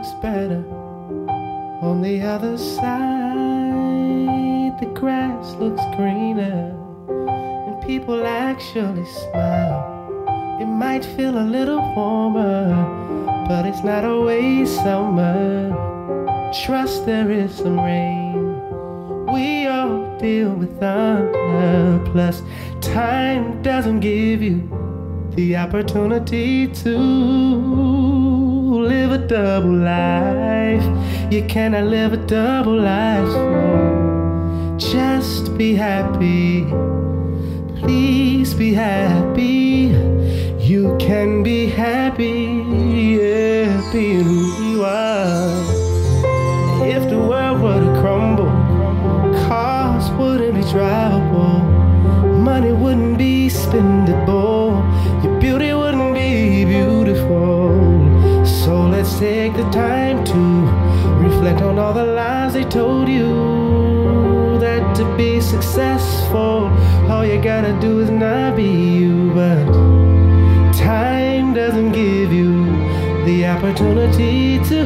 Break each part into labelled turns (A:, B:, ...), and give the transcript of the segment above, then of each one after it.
A: looks better on the other side. The grass looks greener and people actually smile. It might feel a little warmer, but it's not always summer. Trust there is some rain. We all deal with thunder. Plus, time doesn't give you the opportunity to live a double life. You cannot live a double life, so just be happy. Please be happy. You can be happy, yeah, being who you are. If the world were to crumble, cars wouldn't be drivable, money wouldn't be spendable, your beauty wouldn't be beautiful. So let's take the time to reflect on all the lies they told you, that to be successful, all you gotta do is not be you. But time doesn't give you the opportunity to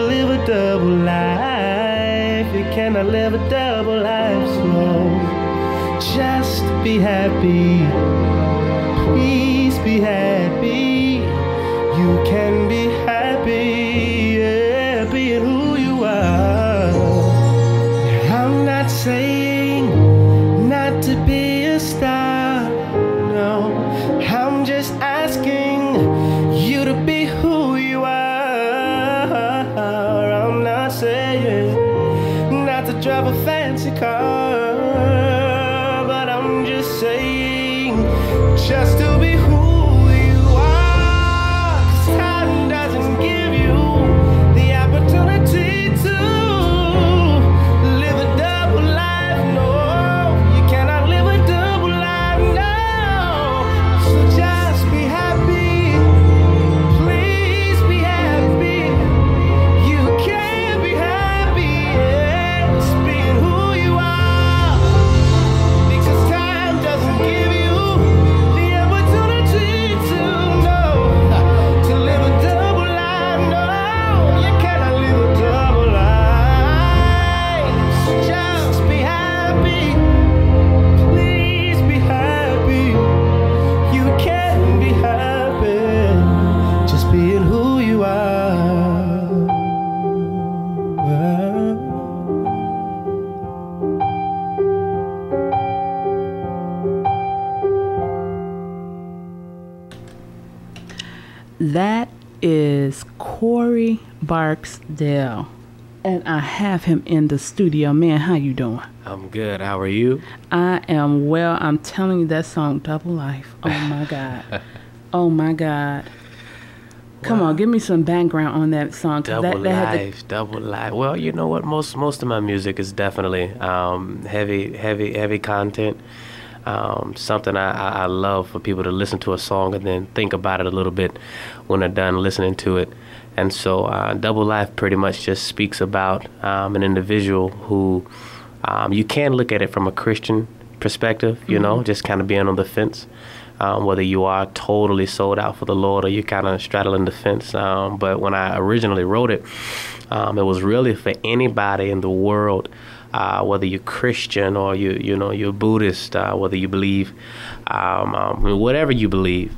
A: live a double life. You cannot live a double life, so just be happy. Please be happy. You can be happy, yeah, being who you are. I'm not saying not to be a star, no. I'm just asking you to be who you are. I'm not saying not to drive a fancy car, but I'm just saying just to be who you are. 'Cause time doesn't give you the opportunity to live a double life, no. You cannot live a double life, no. So just be happy. Please be happy. You can be happy, yes, being who you are. Because time doesn't give you the opportunity to know, to live a double life, no. You cannot live a double life. So just be happy. Please be happy. You can be happy, just being who you are.
B: That is Corey Barksdale, and I have him in the studio. Man, how you doing?
A: I'm good. How are you?
B: I am well. I'm telling you, that song, Double Life. Oh my God. Oh my God. Come on, give me some background on that song. 'Cause
A: Double
B: that had
A: life, double life. Well, you know what? Most of my music is definitely heavy content. Something I love for people to listen to a song and then think about it a little bit when they're done listening to it. And so Double Life pretty much just speaks about an individual who you can look at it from a Christian perspective, you know, just kind of being on the fence. Whether you are totally sold out for the Lord or you're kind of straddling the fence. But when I originally wrote it, it was really for anybody in the world, whether you're Christian or you're Buddhist, whether you believe, whatever you believe,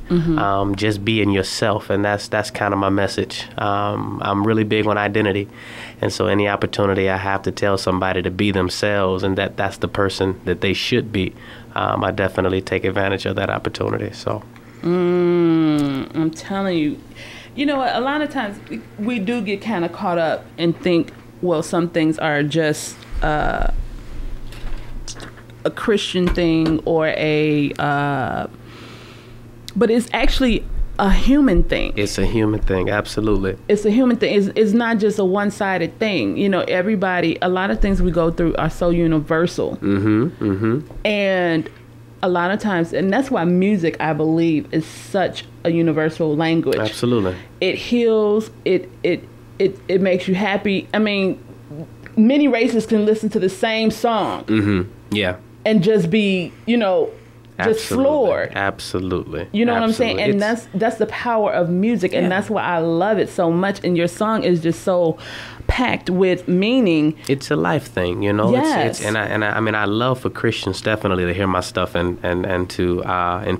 A: just being yourself, and that's kind of my message. I'm really big on identity, and so any opportunity I have to tell somebody to be themselves and that's the person that they should be, I definitely take advantage of that opportunity. So,
B: I'm telling you, you know, a lot of times we do get kind of caught up and think, well, some things are just a Christian thing or but it's actually a human thing.
A: It's a human thing, absolutely.
B: It's a human thing. It's not just a one-sided thing. You know, everybody, a lot of things we go through are so universal. And a lot of times, and that's why music, I believe, is such a universal language.
A: Absolutely.
B: It heals, it makes you happy. I mean, many races can listen to the same song.
A: Yeah.
B: And just be, you know, just floored.
C: Absolutely.
B: You know what I'm saying? And that's the power of music, and that's why I love it so much. And your song is just so packed with meaning.
C: It's a life thing, you know.
B: Yes.
C: I mean, I love for Christians definitely to hear my stuff and to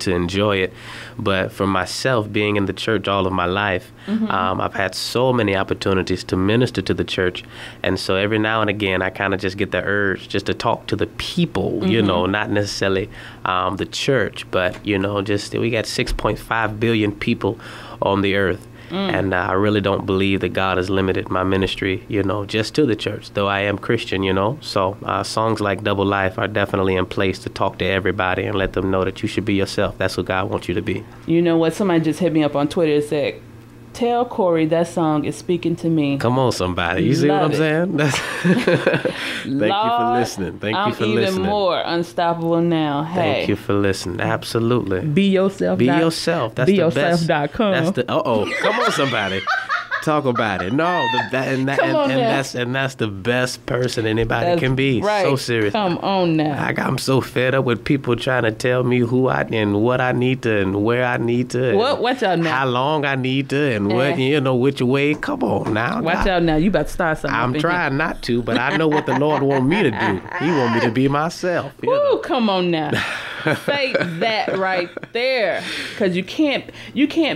C: enjoy it. But for myself, being in the church all of my life, I've had so many opportunities to minister to the church, and so every now and again, I kind of just get the urge just to talk to the people, you know, not necessarily the church, but you know, just we got 6.5 billion people on the earth. And I really don't believe that God has limited my ministry, you know, just to the church, though I am Christian, you know. So songs like Double Life are definitely in place to talk to everybody and let them know that you should be yourself. That's who God wants you to be. You
B: know what? Somebody just hit me up on Twitter and said, tell Corey that song is speaking to me.
C: Come on, somebody. You see what I'm saying? Thank you for listening. Thank you for listening.
B: I'm even more unstoppable now. Hey.
C: Thank you for listening. Absolutely.
B: Be yourself.
C: Be yourself. That's the best.
B: BeYourself.com.
C: That's the. Come on, somebody. Talk about it. No, that's the best person anybody can be.
B: Right.
C: So serious.
B: Come on now.
C: I'm so fed up with people trying to tell me who I and what I need to and where I need to.
B: Watch out now.
C: How long I need to and what, you know, which way. Come on now.
B: Watch out now. You about to start something.
C: I'm trying not to, but I know what the Lord want me to do. He want me to be myself.
B: Woo, come on now. Say that right there, because you can't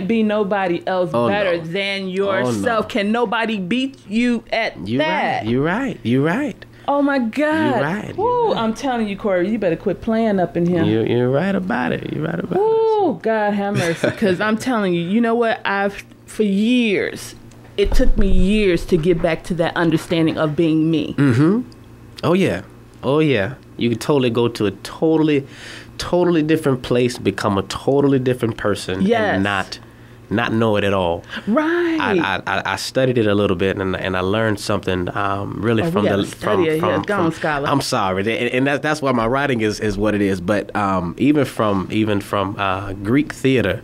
B: be nobody else better than yourself. Can nobody beat you at that?
C: You're right.
B: Oh my God.
C: You're right.
B: Woo, I'm telling you, Corey, you better quit playing up in here.
C: You're right about it.
B: Oh, God have mercy. Because I'm telling you, you know what? For years, it took me years to get back to that understanding of being me.
C: Oh yeah. You can totally go to a totally different place, become a totally different person, and not know it at all.
B: Right.
C: I studied it a little bit, and I learned something really from
B: scholar.
C: I'm sorry, and that's why my writing is what it is. But even from Greek theater,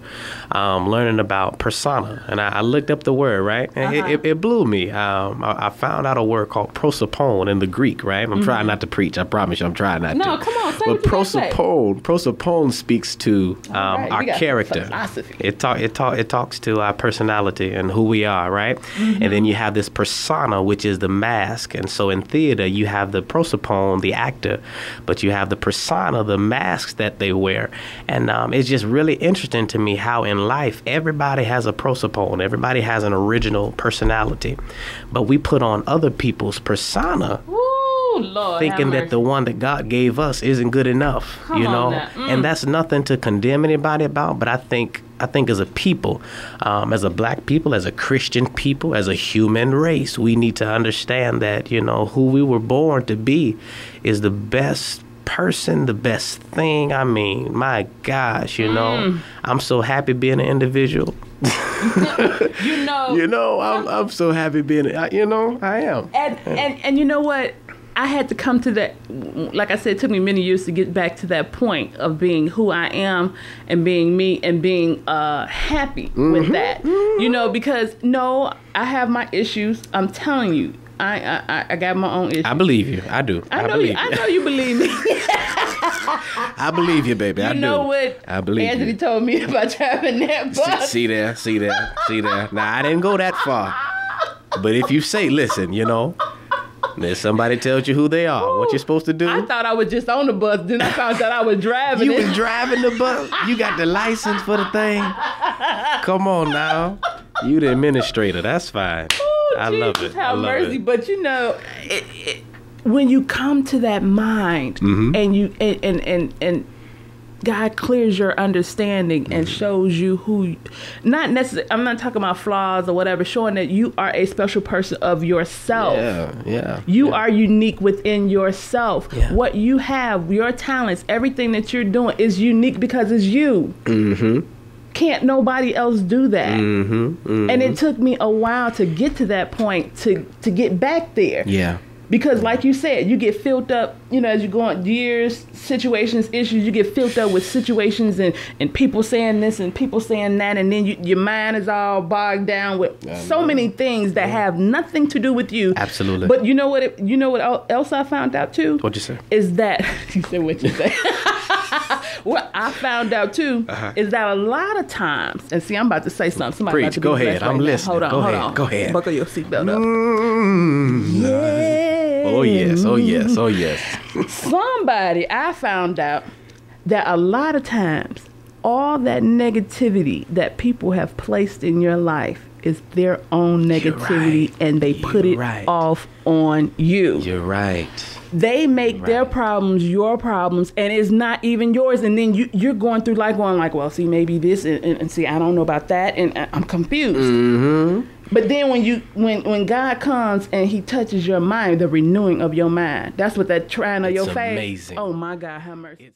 C: learning about persona, and I looked up the word, right, and it blew me. I found out a word called prosopone in the Greek, right. I'm trying not to preach. I promise you, I'm trying not to.
B: No, come on, say
C: but prosopone speaks to our character.
B: Philosophy.
C: It talks to our personality and who we are, right? And then you have this persona, which is the mask. And so in theater, you have the prosopone, the actor, but you have the persona, the masks that they wear. And it's just really interesting to me how in life, everybody has a prosopone. Everybody has an original personality. But we put on other people's persona.
B: Lord,
C: thinking that the one that God gave us isn't good enough, you know. And that's nothing to condemn anybody about, but I think as a people, as a black people, as a Christian people, as a human race, we need to understand that, you know, who we were born to be is the best person, the best thing. I mean, my gosh, you know, I'm so happy being an individual. I'm so happy being, I am.
B: And you know what? I had to come to that, like I said, it took me many years to get back to that point of being who I am and being me and being happy with that. You know, because I have my issues. I'm telling you, I got my own issues.
C: I believe you. I do.
B: I know you believe me.
C: I believe you, baby. I do.
B: You know what?
C: I believe
B: Anthony told me about driving that bus.
C: See there. Now, I didn't go that far. But if you say, listen, you know, if somebody tells you who they are, what you're supposed to do?
B: I thought I was just on the bus. Then I found out I was driving
C: You was driving the bus? You got the license for the thing? Come on now. You the administrator. That's fine.
B: Ooh,
C: I love it.
B: Have mercy. But you know, when you come to that mind and you and God clears your understanding and shows you who, not necessarily, I'm not talking about flaws or whatever, showing that you are a special person of yourself. You are unique within yourself. What you have, your talents, everything that you're doing is unique because it's you. Can't nobody else do that. And it took me a while to get to that point, to get back there. Because like you said, you get filled up, you know, as you go on years, situations, issues, you get filled up with situations and people saying this and people saying that. And then your mind is all bogged down with so many things that have nothing to do with you.
C: Absolutely.
B: But you know what else I found out too?
C: What'd you say?
B: Is that, you said what you say. What I found out too is that a lot of times, and see, I'm about to say something. Somebody about
C: Preach.
B: to be
C: Go ahead.
B: blessed
C: I'm
B: right now.
C: listening.
B: Hold on.
C: Go ahead.
B: Buckle your seatbelt up.
C: Yeah. Oh yes. Oh yes. Oh yes.
B: I found out that a lot of times, all that negativity that people have placed in your life is their own negativity, and they put it off on you.
C: You're right.
B: They make their problems your problems, and it's not even yours. And then you're going through life going like, well, see, maybe this, and see, I don't know about that, and I'm confused. Mm-hmm. But then when God comes and he touches your mind, the renewing of your mind, that's what that trying of your faith.
C: Amazing.
B: Oh my God, have mercy.